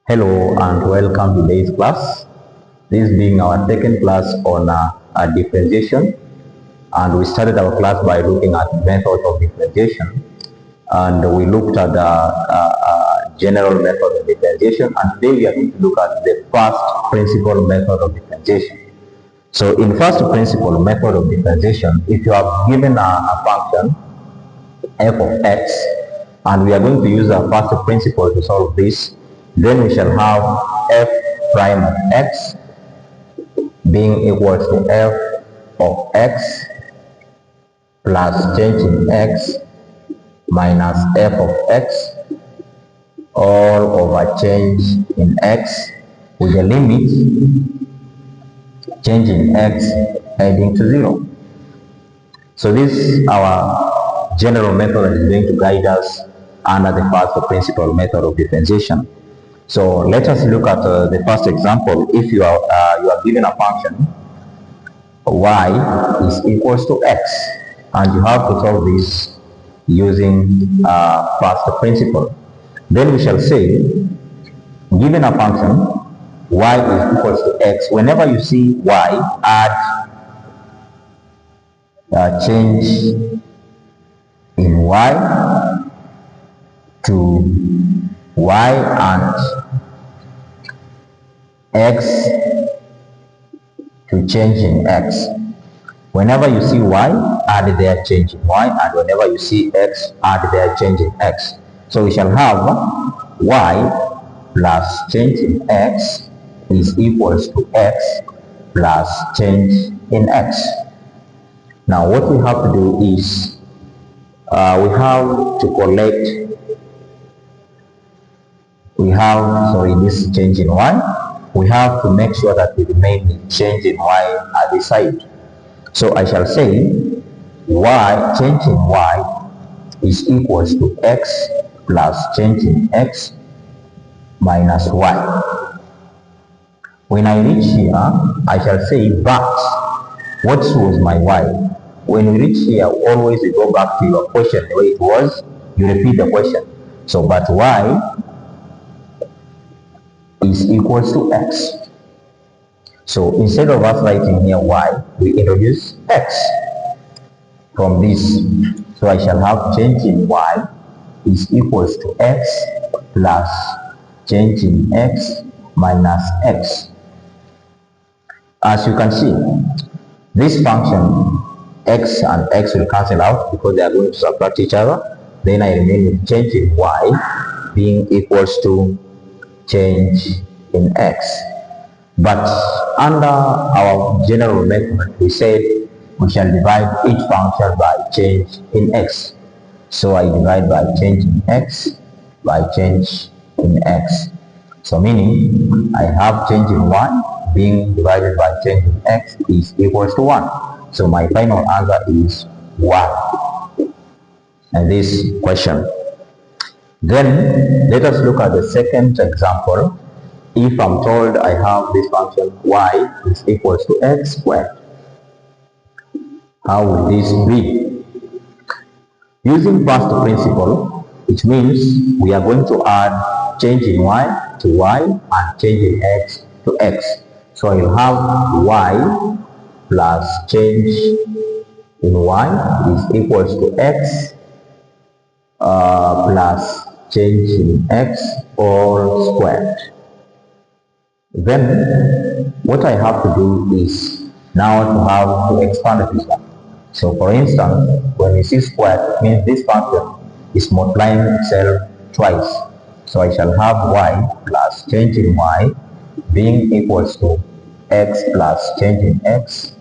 Hello and welcome to today's class. This being our second class on differentiation, and we started our class by looking at methods of differentiation, and we looked at the general method of differentiation, and today we are going to look at the first principle method of differentiation. So in first principle method of differentiation, if you have given a function f of x, and we are going to use our first principle to solve this, then we shall have f prime of x being equal to f of x plus change in x minus f of x all over change in x with the limit change in x heading to 0. So this is our general method that is going to guide us under the first principle method of differentiation. So let us look at the first example. If you are given a function y is equals to x, and you have to solve this using first principle, then we shall say, given a function y is equals to x, whenever you see y, add change in y to y and x to change in x. Whenever you see y, add their change in y, and whenever you see x, add their change in x. So we shall have y plus change in x is equals to x plus change in x. Now what we have to do is we have to collect this change in y. We have to make sure that we remain with change in y at the side. So I shall say y, change in y is equals to x plus change in x minus y. When I reach here, I shall say, but what was my y? When we reach here, always you go back to your question the way it was, you repeat the question. So but y is equals to x. So instead of us writing here y, we introduce x from this. So I shall have change in y is equals to x plus change in x minus x. As you can see, this function x and x will cancel out because they are going to subtract each other. Then I remain with change in y being equals to change in x. But under our general method, we said we shall divide each function by change in x. So I divide by change in x by change in x. So meaning I have change in y being divided by change in x is equals to 1. So my final answer is 1 in this question. Then let us look at the second example. If I'm told I have this function y is equals to x squared, how will this be? Using first principle, it means we are going to add change in y to y and change in x to x. So I'll have y plus change in y is equals to x plus change in x all squared. Then what I have to do is now to expand this one. So for instance, when you see squared, it means this function is multiplying itself twice. So I shall have y plus change in y being equals to x plus change in x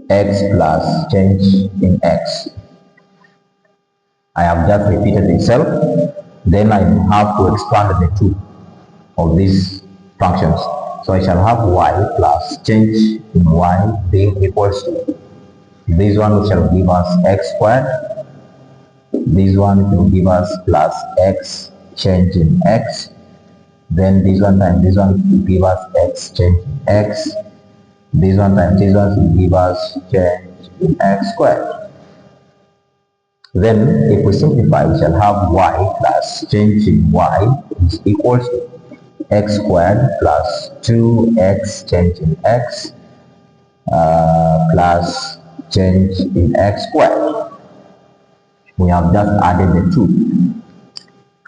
plus change in x. I have just repeated itself. Then I have to expand the two of these functions. So I shall have y plus change in y being equals to this one, which shall give us x squared. This one will give us plus x change in x. Then this one times this one will give us x change in x. This one times this one will give us change in x squared. Then if we simplify, we shall have y plus change in y is equals to x squared plus 2x change in x plus change in x squared. We have just added the 2.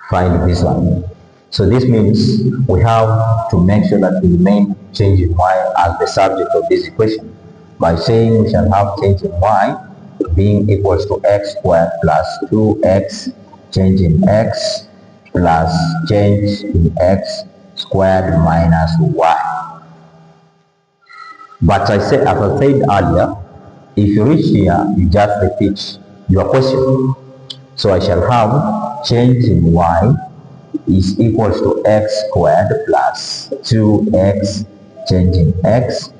Find this one. So this means we have to make sure that we remain change in y as the subject of this equation by saying we shall have change in y being equals to x squared plus 2x change in x plus change in x squared minus y. But as I said earlier, if you reach here, you just repeat your question. So I shall have change in y is equals to x squared plus 2x change in x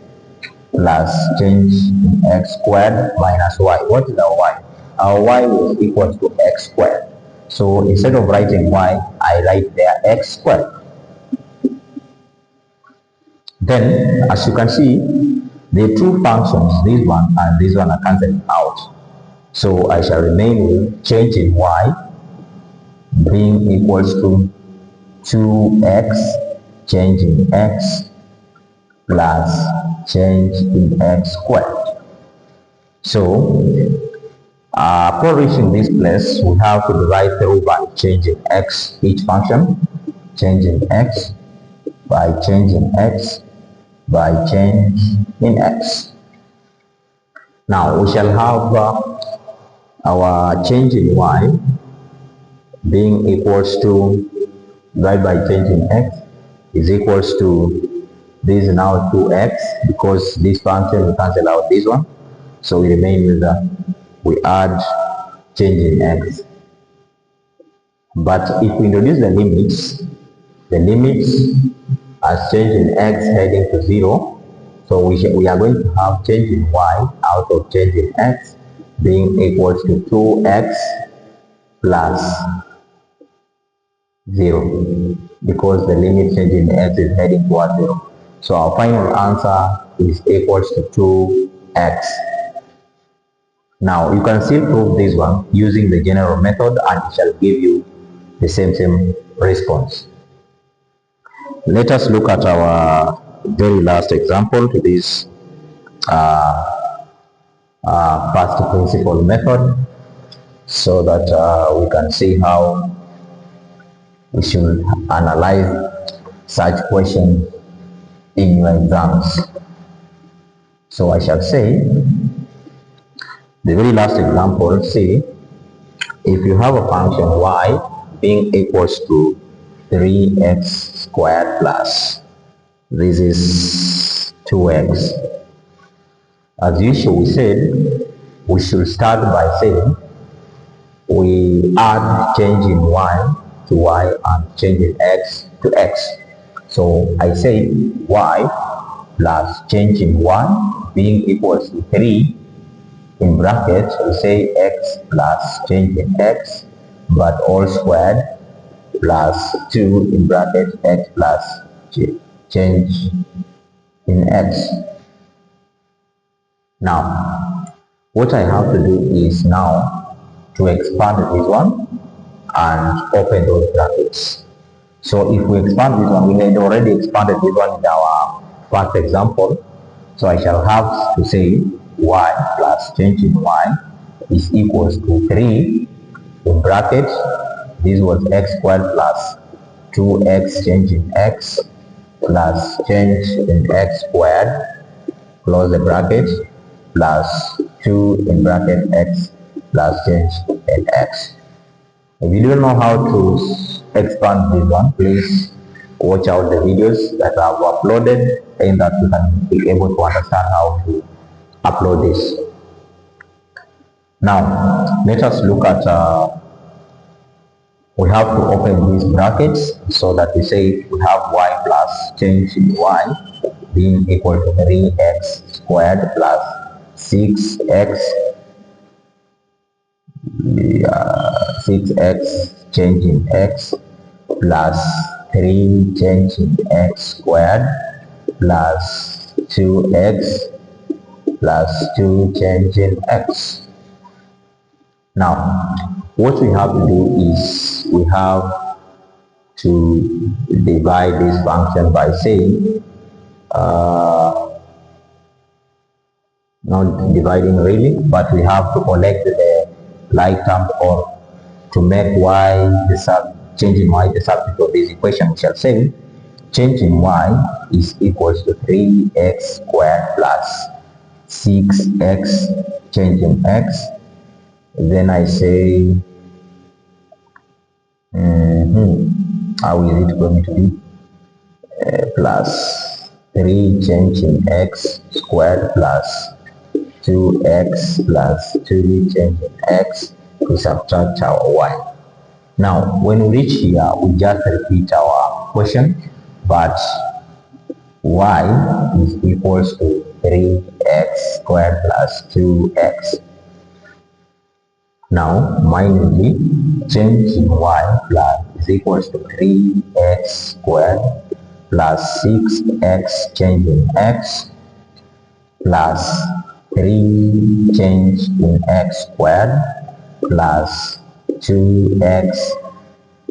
plus change in x squared minus y. What is our y? Our y was equals to x squared. So instead of writing y, I write there x squared. Then, as you can see, the two functions, this one and this one, are cancelled out. So I shall remain with change in y being equals to 2x change in x plus change in x squared. So, upon reaching this place, we have to divide through by changing x, each function, changing x by changing x by change in x. Now, we shall have our change in y being equals to divide by change in x is equals to this is now 2x because this function we cancel out this one, so we remain with we add change in x. But if we introduce the limits as change in x heading to 0, so we are going to have change in y out of change in x being equals to 2x plus 0 because the limit change in x is heading towards 0. So our final answer is equals to 2x. Now you can still prove this one using the general method and it shall give you the same response. Let us look at our very last example to this first principle method so that we can see how we should analyze such questions in your exams. So I shall say, the very last example, say, if you have a function y being equals to 3x squared plus, this is 2x. As usual, we said, we should start by saying, we add change in y to y and change in x to x. So I say y plus change in y being equals to 3 in brackets, we say x plus change in x but all squared plus 2 in brackets x plus change in x. Now what I have to do is now to expand this one and open those brackets. So if we expand this one, we had already expanded this one in our first example. So I shall have to say y plus change in y is equals to 3 in brackets. This was x squared plus 2x change in x plus change in x squared, close the bracket, plus 2 in bracket x plus change in x. If you don't know how to expand this one, please watch out the videos that I have uploaded and that you can be able to understand how to upload this. Now, let us look at, we have to open these brackets so that we say we have y plus change in y being equal to 3x squared plus 6x 6x change in x plus 3 change in x squared plus 2x plus 2 change in x. Now what we have to do is we have to divide this function by saying, not dividing really, but we have to collect the like term, or to make y change in y the subject of this equation. We shall say change in y is equals to 3x squared plus 6x change in x. Then I say, how is it going to be? Plus 3 change in x squared plus 2x plus 2 change in x to subtract our y. Now, when we reach here, we just repeat our question, but y is equals to 3x squared plus 2x. Now, minusly, change in y plus is equals to 3x squared plus 6x change in x plus 3 change in x squared plus 2x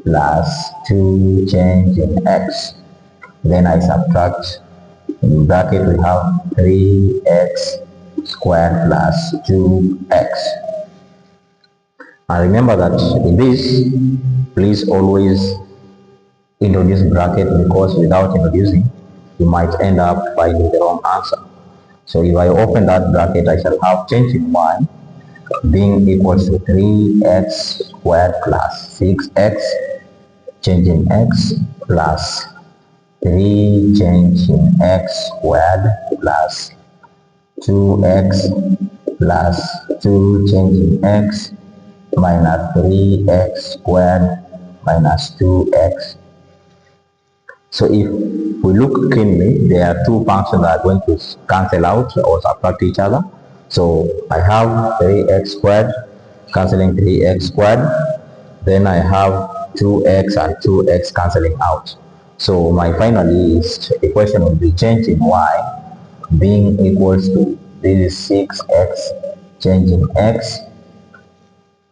plus 2 change in x. Then I subtract. In bracket we have 3x squared plus 2x. And remember that in this, please always introduce bracket, because without introducing, you might end up finding the wrong answer. So if I open that bracket, I shall have change in y being equals to 3x squared plus 6x change in x plus 3 change in x squared plus 2x plus 2 change in x minus 3x squared minus 2x. So if we look keenly, there are two functions that are going to cancel out or subtract each other. So I have 3x squared cancelling 3x squared. Then I have 2x and 2x cancelling out. So my final equation will be change in y being equals to, this is 6x change in x.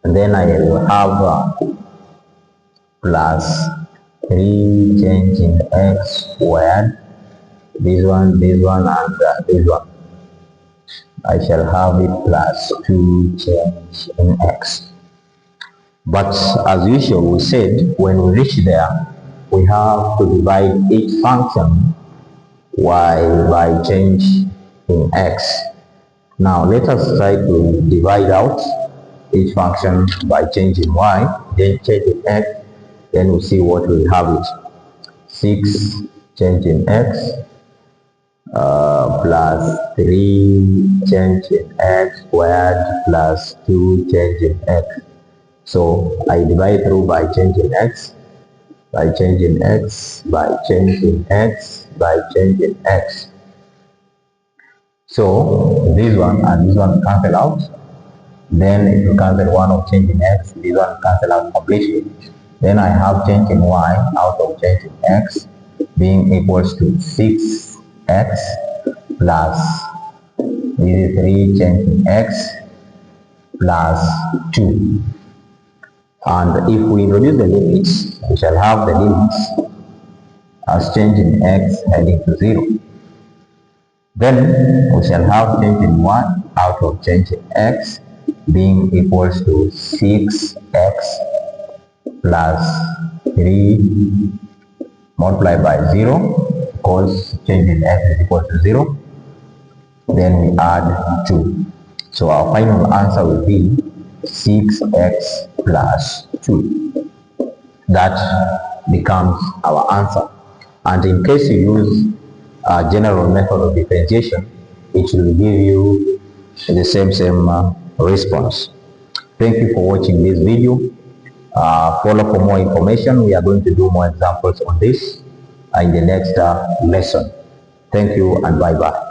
And then I will have plus 3 change in x squared, this one, and this one. I shall have it plus 2 change in x. But as usual, we said when we reach there, we have to divide each function by change in x. Now let us try to divide out each function by change in y, then change in x, then we'll see what we have it. 6 change in x plus 3 change in x squared plus 2 change in x. So I divide through by change in x, by change in x, by change in x, by change in x. So this one and this one cancel out. Then if you cancel one of change in x, this one cancel out completely. Then I have change in y out of change in x being equals to 6x plus, this is 3 change in x plus 2. And if we introduce the limits, we shall have the limits as change in x heading to 0. Then we shall have change in y out of change in x being equals to 6x plus 3 multiplied by 0, because change in x is equal to 0. Then we add 2. So our final answer will be 6x plus 2. That becomes our answer. And in case you use a general method of differentiation, it will give you the same response. Thank you for watching this video. Follow for more information. We are going to do more examples on this in the next lesson. Thank you and bye-bye.